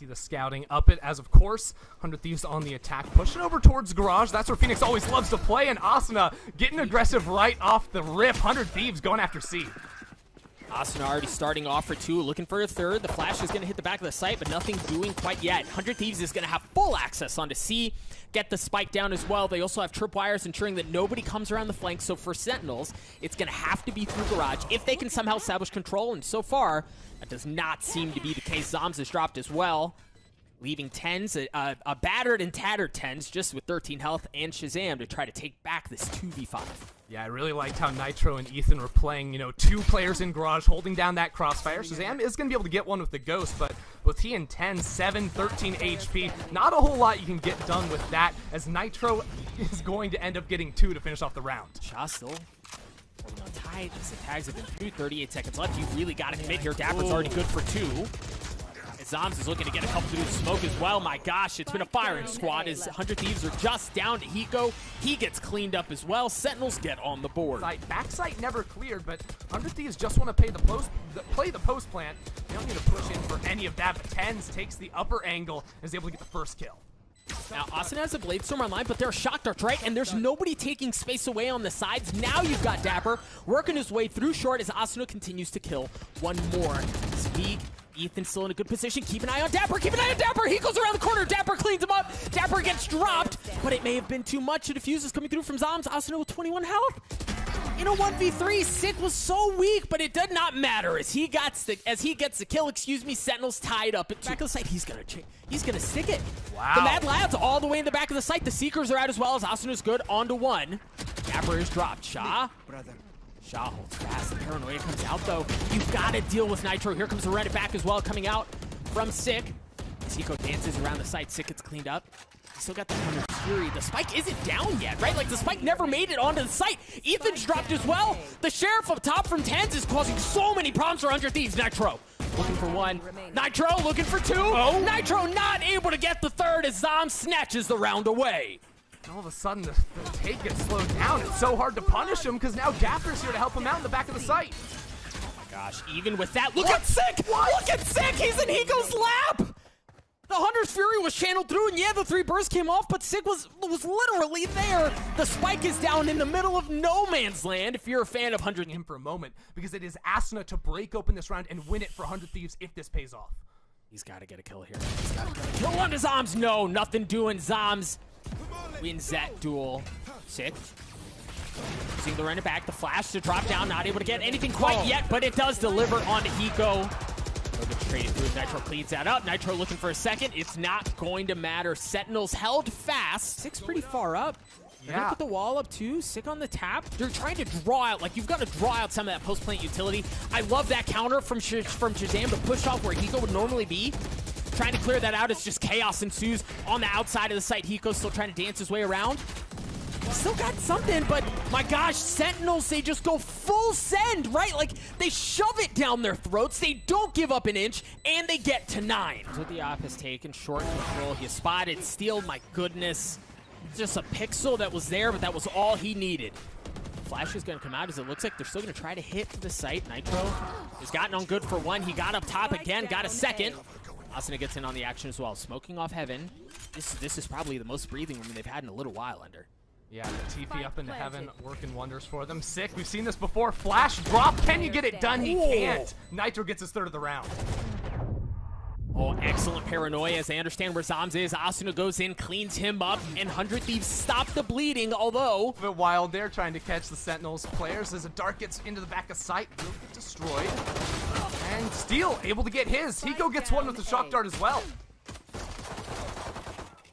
See the scouting up it as, of course, 100 Thieves on the attack, pushing over towards Garage. That's where Phoenix always loves to play, and Asuna getting aggressive right off the rip. 100 Thieves going after C. Asuna already starting off for 2, looking for a 3rd. The flash is going to hit the back of the site, but nothing doing quite yet. 100 Thieves is going to have full access onto C, get the spike down as well. They also have tripwires ensuring that nobody comes around the flank, so for Sentinels, it's going to have to be through Garage if they can somehow establish control, and so far, that does not seem to be the case. Zombs has dropped as well, leaving Tens, a battered and tattered Tens, just with 13 health, and Shazam to try to take back this 2v5. Yeah, I really liked how Nitro and Ethan were playing, 2 players in Garage, holding down that crossfire. Shazam is going to be able to get one with the Ghost, but with he and 10, 7, 13 HP, not a whole lot you can get done with that, as Nitro is going to end up getting 2 to finish off the round. Shaw still holding on tight, just the tags have been through, 38 seconds left. You really got to commit here. Dapper's already good for 2. Zombs is looking to get a couple through the smoke as well. My gosh, it's been a firing squad as 100 Thieves are just down to Hiko. He gets cleaned up as well. Sentinels get on the board. Backside never cleared, but 100 Thieves just want to play the post plant. They don't need to push in for any of that, but Tens takes the upper angle and is able to get the first kill. Now, Asuna has a Blade Storm online, but there are Shock Darts, right? And there's nobody taking space away on the sides. Now you've got Dapper working his way through short as Asuna continues to kill one more. Speak. Ethan still in a good position. Keep an eye on Dapper. Keep an eye on Dapper. He goes around the corner. Dapper cleans him up. Dapper gets dropped, but it may have been too much. A defuse is coming through from Zombs. Asuna with 21 health. In a 1v3, Sick was so weak, but it did not matter as he gets the kill. Sentinels tied up at back of the site. He's gonna stick it. Wow. The Mad Lads all the way in the back of the site. The Seekers are out as well as Asuna's good. On to 1. Dapper is dropped. Shaw holds fast. The paranoia comes out, though. You've got to deal with Nitro. Here comes the Reddit back as well, coming out from Sick. Zico dances around the site. Sick gets cleaned up. He's still got the Hunter Fury. The spike isn't down yet, right? Like, the spike never made it onto the site. Ethan's dropped as well. The Sheriff up top from Tens is causing so many problems for 100 Thieves. Nitro looking for 1. Nitro looking for 2. Oh. Nitro not able to get the 3rd as Zom snatches the round away. All of a sudden, the take gets slowed down. It's so hard to punish him because now Dapper's here to help him out in the back of the site. Oh my gosh, even with that, look at Sick! Look at Sick! He's in Hiko's lap! The Hunter's Fury was channeled through, and yeah, the 3 bursts came off, but Sick was literally there. The spike is down in the middle of no man's land if you're a fan of 100 him for a moment, because it is Asuna to break open this round and win it for 100 Thieves if this pays off. He's got to get a kill here. He's got to get a kill on the Zombs. No, nothing doing. Zombs wins that duel. Sick. Seeing the run it back, the flash to drop down, not able to get anything quite yet, but it does deliver onto Hiko. Gets traded through. Nitro cleans that up. Nitro looking for a second. It's not going to matter. Sentinels held fast. Sick's pretty far up. They're gonna put the wall up too. Sick on the tap. They're trying to draw out, like, you've got to draw out some of that post-plant utility. I love that counter from Shazam to push off where Hiko would normally be. Trying to clear that out as just chaos ensues on the outside of the site. Hiko's still trying to dance his way around. Still got something, but my gosh, Sentinels, they just go full send, right? Like, they shove it down their throats. They don't give up an inch, and they get to 9. That's what the op has taken. Short control. He spotted Steel. My goodness. Just a pixel that was there, but that was all he needed. Flash is going to come out as it looks like they're still going to try to hit the site. Nitro has gotten on good for 1. He got up top again, got a second. Asuna gets in on the action as well. Smoking off Heaven. This is probably the most breathing room they've had in a little while, Ender. Yeah, the TP up into Heaven working wonders for them. Sick, we've seen this before. Flash drop, can you get it done? He can't. Nitro gets his 3rd of the round. Oh, excellent paranoia as they understand where Zombs is. Asuna goes in, cleans him up, and 100 Thieves stop the bleeding, although... A bit wild there, trying to catch the Sentinels players as a dart gets into the back of sight. Will get destroyed. And Steel able to get his. Hiko gets 1 with the shock dart as well.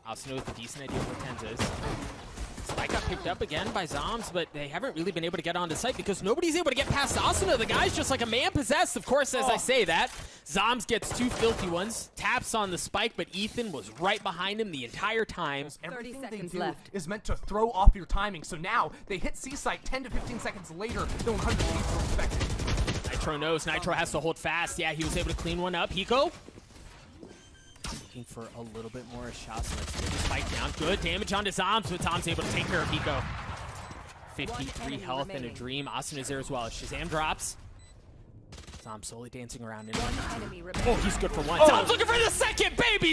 Asuna with a decent idea where Tens is. Spike got picked up again by Zombs, but they haven't really been able to get onto site because nobody's able to get past Asuna. The guy's just like a man possessed, of course, as I say that. Zombs gets 2 filthy ones, taps on the spike, but Ethan was right behind him the entire time. Everything they do is meant to throw off your timing, so now they hit C-Site 10 to 15 seconds later than 100 Thieves were expecting. Nitro knows. Nitro has to hold fast. Yeah, he was able to clean one up. Hiko looking for a little bit more shots. Let's get the spike down. Good damage onto Zombs, but Zombs able to take care of Hiko. 53 health and a dream. Asuna is there as well. Shazam drops. Zombs slowly dancing around. Oh, he's good for 1. Zombs looking for the second, baby!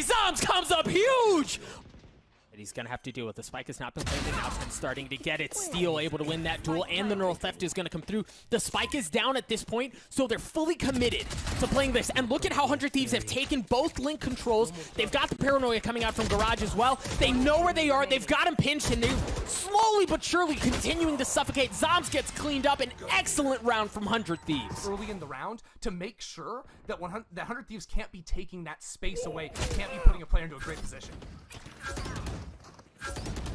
he's going to have to deal with. The spike has not been played, and now Ten's starting to get it. Steel able to win that duel, and the neural theft is going to come through. The spike is down at this point, so they're fully committed to playing this. And look at how 100 Thieves have taken both link controls. They've got the paranoia coming out from Garage as well. They know where they are. They've got him pinched, and they're slowly but surely continuing to suffocate. Zombs gets cleaned up. An excellent round from 100 Thieves. Early in the round to make sure that 100 Thieves can't be taking that space away, can't be putting a player into a great position.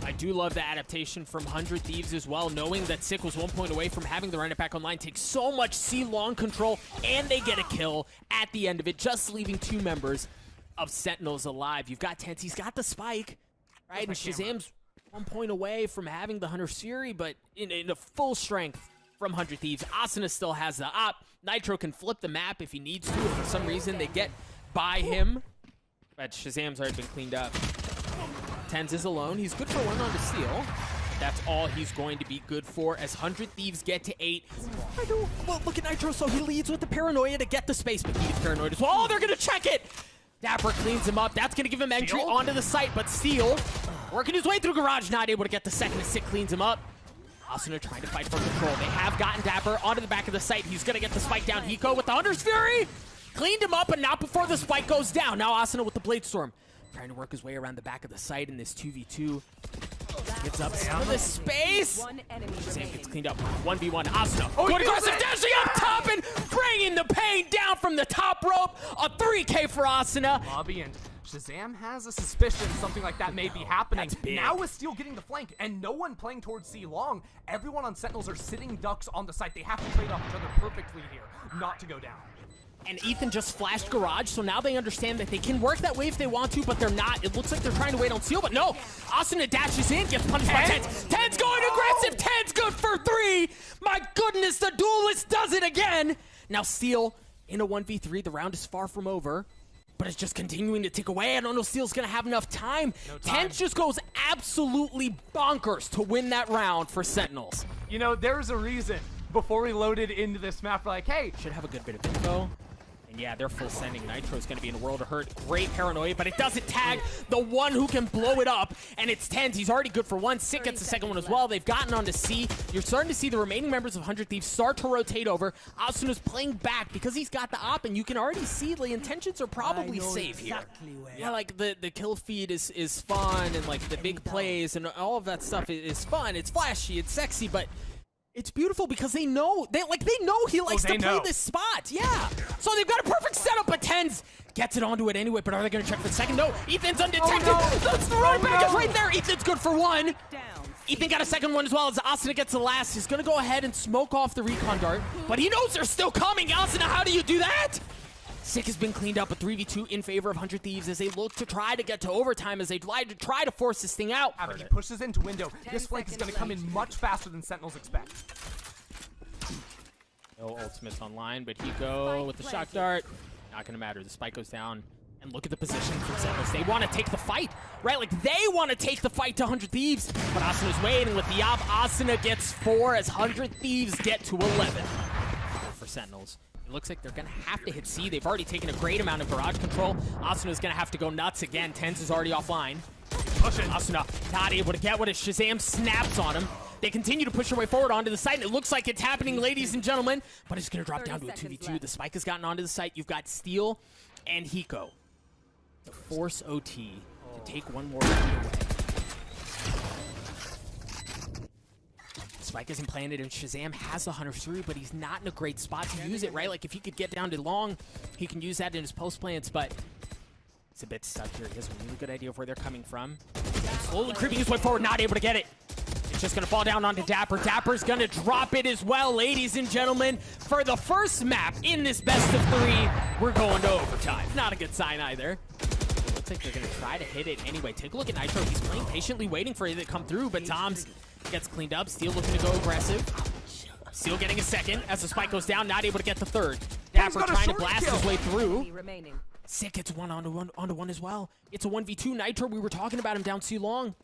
I do love the adaptation from 100 Thieves as well, knowing that Sick was 1 point away from having the run it back online, takes so much C-long control, and they get a kill at the end of it, just leaving 2 members of Sentinels alive. You've got Tense, he's got the spike, right? And Shazam's 1 point away from having the Hunter Fury, but in a full strength from 100 Thieves. Asuna still has the op. Nitro can flip the map if he needs to. If for some reason they get by him, but Shazam's already been cleaned up. Tenz is alone. He's good for 1 on the steal. That's all he's going to be good for as 100 Thieves get to 8. Well, look at Nitro, so he leads with the paranoia to get the space, but he's paranoid as well. Oh, they're going to check it! Dapper cleans him up. That's going to give him entry onto the site, but Steel working his way through Garage, not able to get the second as Sick cleans him up. Asuna trying to fight for control. They have gotten Dapper onto the back of the site. He's going to get the spike down. Hiko with the Hunter's Fury. Cleaned him up, but not before the spike goes down. Now Asuna with the Blade Storm. Trying to work his way around the back of the site in this 2v2. Gets up some of the space. Shazam gets cleaned up. 1v1. Asuna. Oh, good aggressive dashing up top and bringing the pain down from the top rope. A 3K for Asuna. Lobby and Shazam has a suspicion something like that may be happening. Now with Steel getting the flank and no one playing towards C-Long, everyone on Sentinels are sitting ducks on the site. They have to trade off each other perfectly here, not to go down. And Ethan just flashed Garage, so now they understand that they can work that way if they want to, but they're not. It looks like they're trying to wait on Steel, but no. Asuna dashes in, gets punished by Tenz. Tenz going aggressive. Tenz good for 3. My goodness, the duelist does it again. Now Steel in a 1v3. The round is far from over, but it's just continuing to tick away. I don't know if Steel's going to have enough time. Tenz just goes absolutely bonkers to win that round for Sentinels. You know, there's a reason before we loaded into this map, we're like, hey. Should have a good bit of info. And yeah, they're full sending. Nitro's going to be in a world of hurt. Great paranoia, but it doesn't tag the one who can blow it up. And it's Tenz. He's already good for 1. Sick gets the second one as well. They've gotten onto C. You're starting to see the remaining members of 100 Thieves start to rotate over. Asuna's playing back because he's got the op, and you can already see the intentions are probably safe here. Yeah, like the kill feed is fun, and like the big plays and all of that stuff is fun. It's flashy, it's sexy, but it's beautiful because they know he likes to play this spot. Yeah. So they've got a perfect setup, but Tenz gets it onto it anyway. But are they going to check for the second? No. Ethan's undetected. That's the running back is right there. Ethan's good for 1. Ethan got a second one as well as Asuna gets the last. He's going to go ahead and smoke off the recon dart, but he knows they're still coming. Asuna, how do you do that? Sick has been cleaned up, a 3v2 in favor of 100 Thieves as they look to try to get to overtime, as they try to force this thing out. He pushes into window. This flank is going to come in much faster than Sentinels expect. No ultimates online, but Hiko with the shock dart. Not going to matter. The spike goes down. And look at the position from Sentinels. They want to take the fight, right? Like, they want to take the fight to 100 Thieves. But Asuna's waiting with the op. Asuna gets 4 as 100 Thieves get to 11 for Sentinels. It looks like they're going to have to hit C. They've already taken a great amount of barrage control. Asuna's going to have to go nuts again. Tenz is already offline. Asuna not able to get what as Shazam snaps on him. They continue to push their way forward onto the site, and it looks like it's happening, ladies and gentlemen. But it's going to drop down to a 2v2. The spike has gotten onto the site. You've got Steel and Hiko to force OT to take one more away. Spike isn't planted, and Shazam has the Hunter Fury, but he's not in a great spot to use it, right? Like, if he could get down to long, he can use that in his post plants, but he's a bit stuck here. He has a really good idea of where they're coming from. Slowly creeping his way forward, not able to get it. It's just going to fall down onto Dapper. Dapper's going to drop it as well, ladies and gentlemen. For the first map in this best of 3, we're going to overtime. Not a good sign either. Looks like they're going to try to hit it anyway. Take a look at Nitro. He's playing patiently, waiting for it to come through, but Zombs gets cleaned up. Steel looking to go aggressive. Steel getting a second as the spike goes down, not able to get the third. Dapper trying to blast his way through. Sick gets 1 onto one as well. It's a 1v2. Nitro, we were talking about him down too long.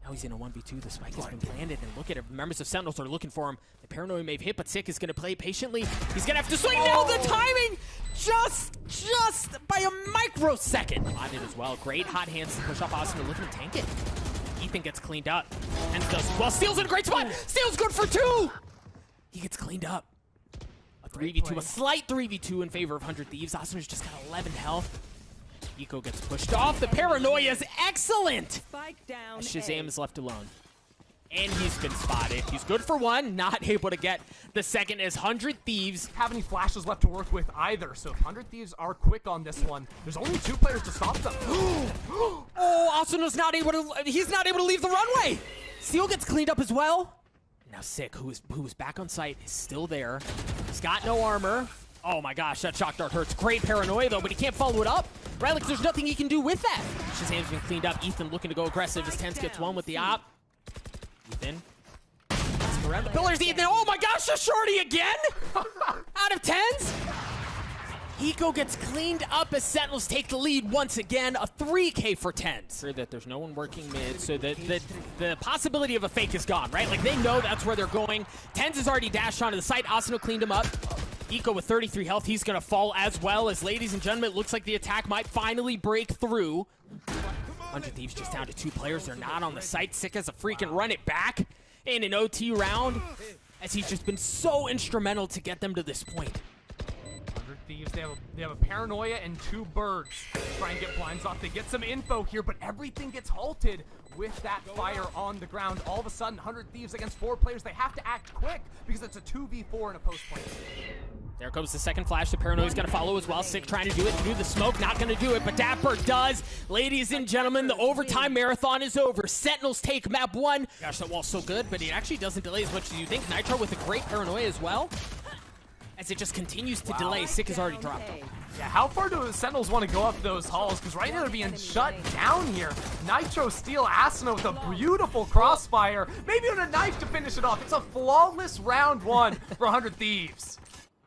Now he's in a 1v2. The spike has been planted, and look at it. Members of Sentinels are looking for him. The paranoia may have hit, but Sick is going to play patiently. He's going to have to swing. Now the timing, just by a microsecond. On it as well. Great hot hands to push off Austin. Looking to tank it. Ethan gets cleaned up. And does well. Steel's in a great spot. Steel's good for 2. He gets cleaned up. A 3v2, a slight 3v2 in favor of 100 Thieves. Austin's just got 11 health. Eco gets pushed off. The paranoia is excellent. Shazam is left alone. And he's been spotted. He's good for 1, not able to get the second as 100 Thieves Have any flashes left to work with either, so if 100 Thieves are quick on this one, there's only 2 players to stop them. Oh, Austin was not able to, he's not able to leave the runway. Steel gets cleaned up as well. Now Sick, who was back on site, is still there. He's got no armor. Oh my gosh, that shock dart hurts. Great paranoia though, but he can't follow it up. Right, like there's nothing he can do with that. Shazam's been cleaned up. Ethan looking to go aggressive as Tense gets 1 with the op. Ethan. Around the pillars, Ethan. Oh my gosh, a shorty again? Out of 10s? Hiko gets cleaned up as Sentinels take the lead once again. A 3K for 10s. Sure that there's no one working mid, so the possibility of a fake is gone, right? Like they know that's where they're going. 10s has already dashed onto the site. Asano cleaned him up. Eco with 33 health, he's gonna fall as well. As ladies and gentlemen, it looks like the attack might finally break through. 100 Thieves just down to 2 players. They're not on the site. Sick as a freaking run it back in an OT round, as he's just been so instrumental to get them to this point. 100 Thieves, they have a paranoia and 2 birds. Try and get blinds off. They get some info here, but everything gets halted with that fire on the ground. All of a sudden, 100 Thieves against 4 players. They have to act quick because it's a 2v4 in a post point. There comes the second flash. The paranoia's gonna follow as well. Sick trying to do it through the smoke. Not gonna do it, but Dapper does. Ladies and gentlemen, the overtime marathon is over. Sentinels take map 1. Gosh, that wall's so good, but it actually doesn't delay as much as you think. Nitro with a great paranoia as well. As it just continues to delay. Sick has already dropped him. Yeah, how far do the Sentinels want to go up those halls? Because right now they're being shut down here. Nitro Steel Asano with a beautiful crossfire. Maybe even a knife to finish it off. It's a flawless round 1 for 100 Thieves.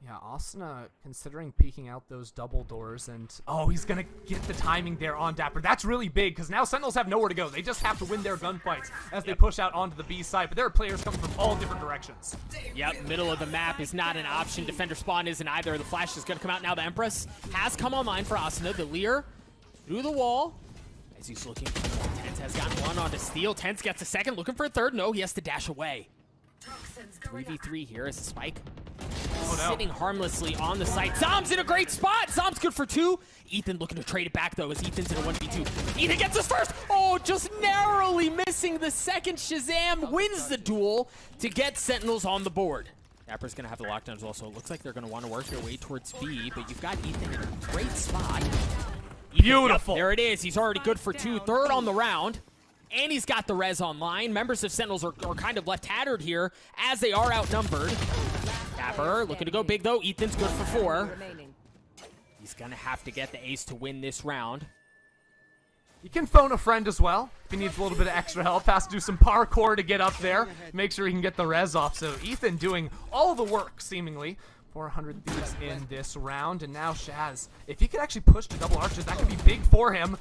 Yeah, Asuna considering peeking out those double doors, and oh, he's gonna get the timing there on Dapper. That's really big because now Sentinels have nowhere to go. They just have to win their gunfights as they push out onto the B side, but there are players coming from all different directions. Yep, middle of the map is not an option. Defender spawn isn't either. The flash is gonna come out now. The Empress has come online for Asuna. The Lear through the wall as he's looking. Tense has gotten 1 onto Steel. Tense gets a second, looking for a third. No, he has to dash away. 3v3 here as the spike. Oh, no. Sitting harmlessly on the site. Zom's in a great spot. Zom's good for 2. Ethan looking to trade it back, though, as Ethan's in a 1v2. Ethan gets his first. Oh, just narrowly missing the second. Shazam wins the duel to get Sentinels on the board. Dapper's going to have the lockdown as well, so it looks like they're going to want to work their way towards B, but you've got Ethan in a great spot. Beautiful. Yep, there it is. He's already good for 2. Third on the round. And he's got the res online. Members of Sentinels are kind of left tattered here as they are outnumbered. Dapper looking to go big, though. Ethan's good for 4. He's going to have to get the ace to win this round. You can phone a friend as well if he needs a little bit of extra help. Has to do some parkour to get up there. Make sure he can get the res off. So Ethan doing all the work, seemingly. 400 Thieves in this round. And now Shaz, if he could actually push to double arches, that could be big for him.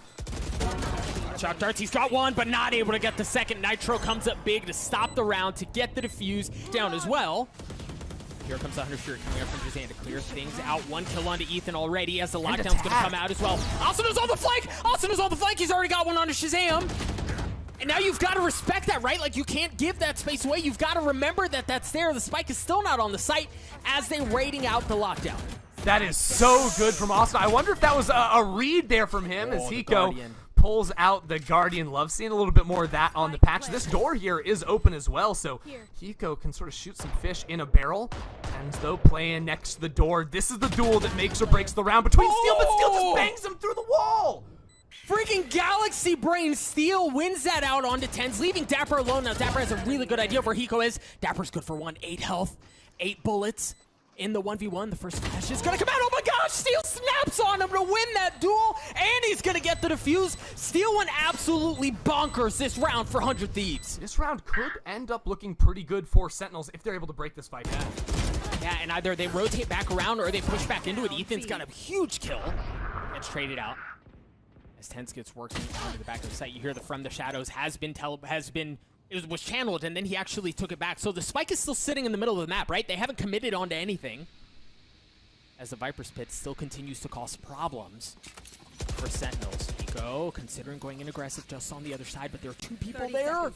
Shock darts, he's got 1, but not able to get the second. Nitro comes up big to stop the round, to get the defuse down as well. Here comes the 100 Fury coming up from Jazan to clear things out. 1 kill onto Ethan already as the lockdown's going to come out as well. Asuna's on the flank! Asuna's on the flank! He's already got 1 onto Shazam! And now you've got to respect that, right? Like, you can't give that space away. You've got to remember that that's there. The spike is still not on the site as they're raiding out the lockdown. That is so good from Asuna. I wonder if that was a read there from him as Hiko pulls out the Guardian. Love seeing a little bit more of that on the patch. This door here is open as well, so Hiko can sort of shoot some fish in a barrel. And though playing next to the door, this is the duel that makes or breaks the round between Steel, but Steel just bangs him through the wall. Freaking Galaxy Brain Steel wins that out onto 10s, leaving Dapper alone. Now Dapper has a really good idea of where Hiko is. Dapper's good for 1, 8 health, 8 bullets. In the 1v1, the first flash is gonna come out. Oh my gosh, Steel snaps on him to win that duel, and he's gonna get the defuse. Steel went absolutely bonkers this round for 100 Thieves. This round could end up looking pretty good for Sentinels if they're able to break this fight back. Yeah, and either they rotate back around or they push back into it. Ethan's got a huge kill. Gets traded out. As Tens gets working onto the back of the site, you hear the From the Shadows was channeled, and then he actually took it back. So the spike is still sitting in the middle of the map, right? They haven't committed onto anything. As the Viper's Pit still continues to cause problems for Sentinels. Hiko considering going in aggressive just on the other side, but there are 2 people there.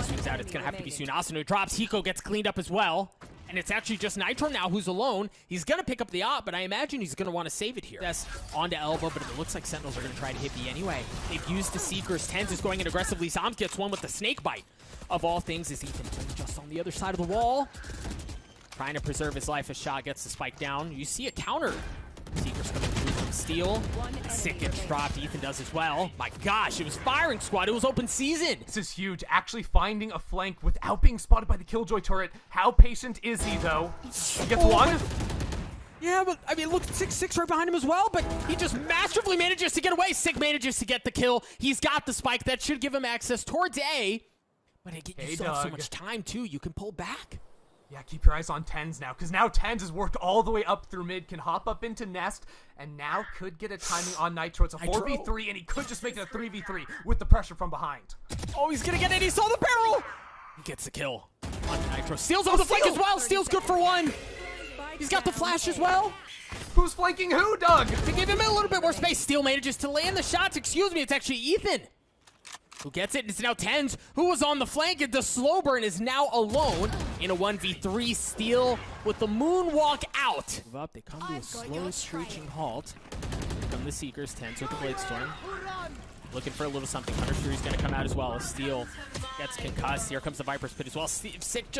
Swings out, it's gonna have to be soon. Asuna drops, Hiko gets cleaned up as well. And it's actually just Nitro now who's alone. He's gonna pick up the op, but I imagine he's gonna want to save it here. That's onto elbow, but it looks like Sentinels are gonna try to hit B anyway. They've used the Seekers. Tens is going in aggressively. Zombs gets one with the snake bite. Of all things, is Ethan just on the other side of the wall. Trying to preserve his life as Shot gets the spike down. You see a counter. Seekers coming through from Steel. Sick gets dropped. Ethan does as well. My gosh, it was firing squad. It was open season. This is huge. Actually finding a flank without being spotted by the Killjoy turret. How patient is he, though? He gets one. Yeah, but I mean, look, 6-6 right behind him as well, but he just masterfully manages to get away. Sick manages to get the kill. He's got the spike. That should give him access towards A. But you still have so much time, too. You can pull back. Yeah, keep your eyes on Tens now, because now Tens has worked all the way up through mid, can hop up into Nest, and now could get a timing on Nitro. It's a 4v3, and he could just make it a 3v3 with the pressure from behind. Oh, he's gonna get it. He saw the barrel. He gets the kill on Nitro. Steel's on the flank as well. Steel's good for 1. He's got the flash as well. Who's flanking who, Doug? To give him a little bit more space, Steel manages to land the shots. Excuse me, it's actually Ethan who gets it. It's now Tens, who was on the flank, and the slow burn is now alone in a 1v3. Steel with the moonwalk out. Move up, they come to a slow screeching halt. Here come the Seekers. Tens with the Blade Storm. Looking for a little something. Hunter Fury's gonna come out as well as Steel gets concussed. Here comes the Viper's Pit as well. Sick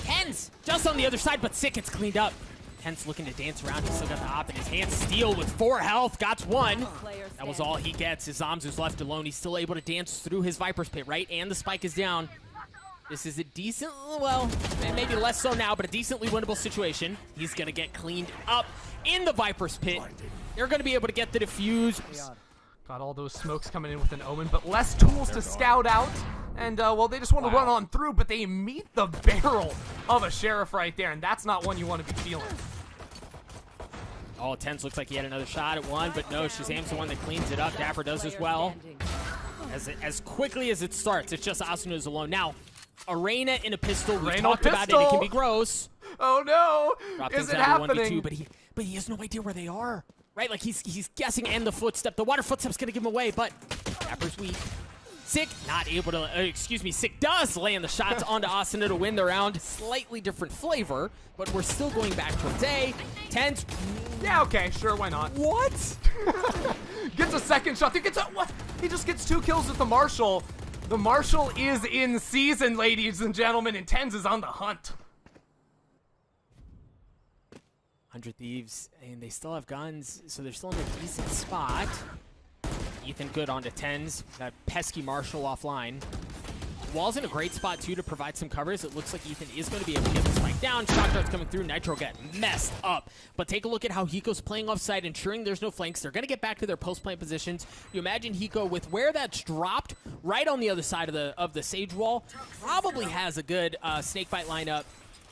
Tens just on the other side, but Sick gets cleaned up. Tens looking to dance around. He's still got the op in his hand. Steel with 4 health. Got 1. That was all he gets. His Zomzu's left alone. He's still able to dance through his Viper's Pit, right? And the spike is down. This is a decent, well, maybe less so now, but a decently winnable situation. He's going to get cleaned up in the Viper's Pit. They're going to be able to get the defuse. Got all those smokes coming in with an Omen, but less tools to scout out. And, well, they just want to run on through, but they meet the barrel of a Sheriff right there, and that's not one you want to be feeling. Oh, Tens looks like he had another shot at 1, but no, Shazam's the one that cleans it up. Dapper does as well. As quickly as it starts, it's just Asuna's alone. Now, Arena in a pistol. We talked about it. It can be gross. Oh, no. Is it happening? 1v2, but he has no idea where they are. Right? Like, he's guessing, and the footstep. The water footstep's going to give him away, but Dapper's weak. Sick not able to, Sick does land the shots onto Asuna to win the round. Slightly different flavor, but we're still going back towards A. Tens. Yeah, okay, sure, why not? What? Gets a second shot. He gets what? He just gets 2 kills with the Marshal. The Marshal is in season, ladies and gentlemen, and Tens is on the hunt. 100 Thieves, and they still have guns, so they're still in a decent spot. Ethan good onto Tens. That pesky Marshal offline. Wall's in a great spot, too, to provide some covers. It looks like Ethan is going to be able to get the spike down. Shot darts coming through. Nitro get messed up. But take a look at how Hiko's playing offside, ensuring there's no flanks. They're going to get back to their post-plant positions. You imagine Hiko, with where that's dropped, right on the other side of the Sage wall, probably has a good snakebite lineup.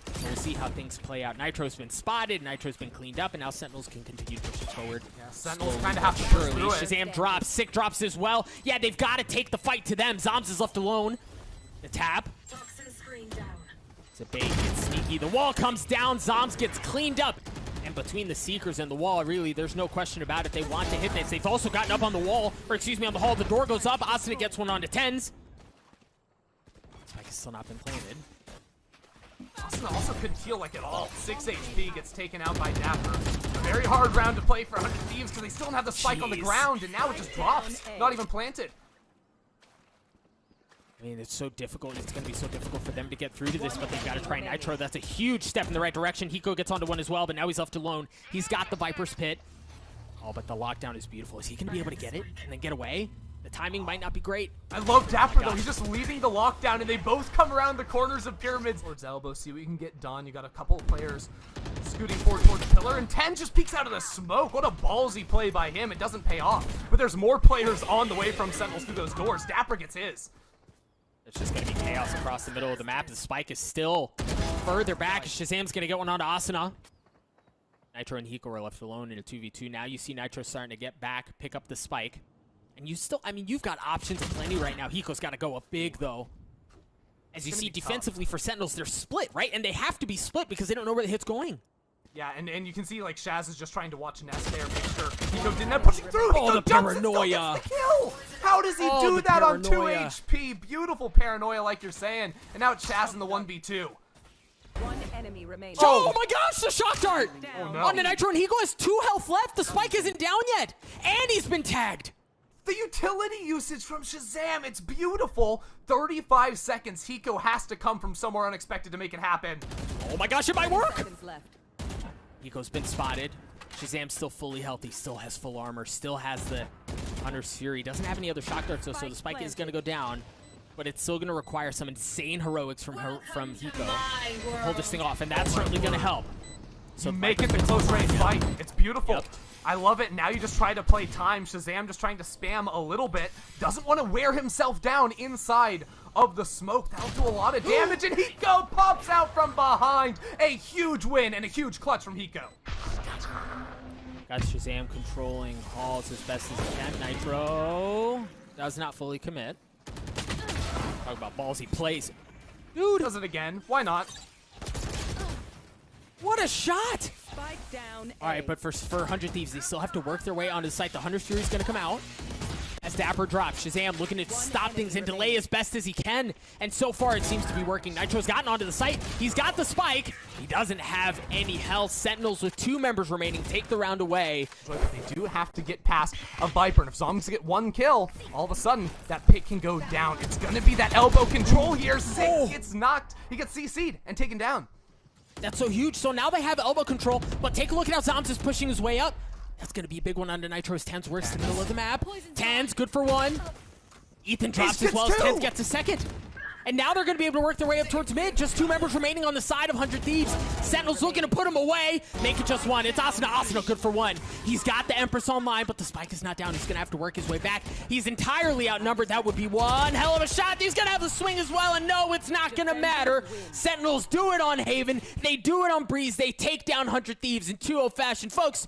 So we'll see how things play out. Nitro's been spotted, Nitro's been cleaned up, and now Sentinels can continue to push it forward. Yeah, Sentinels kind of have to push through it. Shazam drops, Sick drops as well. Yeah, they've got to take the fight to them. Zoms is left alone. The tap. It's a bait, it's sneaky. The wall comes down, Zoms gets cleaned up. And between the Seekers and the wall, really, there's no question about it. They want to hit this. They've also gotten up on the wall, or excuse me, on the hall. The door goes up. Asuna gets one onto Tens. Spike has still not been planted. Asuna also couldn't heal like at all. 6 HP gets taken out by Dapper. A very hard round to play for 100 Thieves because they still don't have the spike on the ground, and now it just drops. Not even planted. I mean, it's so difficult. It's going to be so difficult for them to get through to this, but they've got to try Nitro. That's a huge step in the right direction. Hiko gets onto one as well, but now he's left alone. He's got the Viper's Pit. Oh, but the lockdown is beautiful. Is he going to be able to get it and then get away? The timing might not be great. I love Dapper, though. He's just leaving the lockdown, and they both come around the corners of pyramids. Towards elbow, see what you can get done. You got a couple of players scooting forward towards the pillar, and 10 just peeks out of the smoke. What a ballsy play by him. It doesn't pay off. But there's more players on the way from Sentinels through those doors. Dapper gets his. It's just going to be chaos across the middle of the map. The spike is still further back. Shazam's going to get one onto Asuna. Nitro and Hiko are left alone in a 2v2. Now you see Nitro starting to get back, pick up the spike. And you still, I mean, you've got options plenty right now. Hiko's got to go up big, though. As you see, defensively for Sentinels, they're split, right? And they have to be split because they don't know where the hit's going. Yeah, and you can see, like, Shaz is just trying to watch Nest there, make sure Hiko didn't have pushing through. Oh, Hiko the paranoia. the kill. How does he do that on 2 HP? Beautiful paranoia, like you're saying. And now it's Shaz in the 1v2. One enemy remains. Oh my gosh, the shock dart! Oh, no. On the Nitro, and Hiko has 2 health left. The spike isn't down yet. And he's been tagged. The utility usage from Shazam, it's beautiful. 35 seconds, Hiko has to come from somewhere unexpected to make it happen. Oh my gosh, it might work! Seconds left. Hiko's been spotted. Shazam's still fully healthy, still has full armor, still has the Hunter's Fury. Doesn't have any other shock darts, though, so the spike is going to go down. But it's still going to require some insane heroics from Hiko to pull this thing off, and that's certainly going to help. So make it the close range fight. It's beautiful. Yep. I love it. Now you just try to play time. Shazam just trying to spam a little bit. Doesn't want to wear himself down inside of the smoke. That'll do a lot of damage, and Hiko pops out from behind. A huge win and a huge clutch from Hiko. Got Shazam controlling halls as best as he can. Nitro does not fully commit. Talk about ballsy plays. Dude does it again. Why not? What a shot! Spike down. All right, but for 100 Thieves, they still have to work their way onto the site. The Hunter's Fury is going to come out. As Dapper drops, Shazam looking to stop things and delay as best as he can. And so far, it seems to be working. Nitro's gotten onto the site. He's got the spike. He doesn't have any health. Sentinels with 2 members remaining take the round away. But they do have to get past a Viper. And if Zombies get 1 kill, all of a sudden, that pick can go down. It's going to be that elbow control here. Zig gets knocked. He gets CC'd and taken down. That's so huge. So now they have elbow control. But take a look at how Zoms is pushing his way up. That's going to be a big one under Nitro's. Ten's works in the middle of the map. Ten's good for 1. Ethan drops as well as Ten's gets a second. And now they're going to be able to work their way up towards mid. Just 2 members remaining on the side of 100 Thieves. Sentinels looking to put him away. Make it just 1. It's Asuna. Asuna good for 1. He's got the Empress online, but the spike is not down. He's going to have to work his way back. He's entirely outnumbered. That would be one hell of a shot. He's going to have the swing as well, and no, it's not going to matter. Sentinels do it on Haven. They do it on Breeze. They take down 100 Thieves in 2-0 fashion. Folks,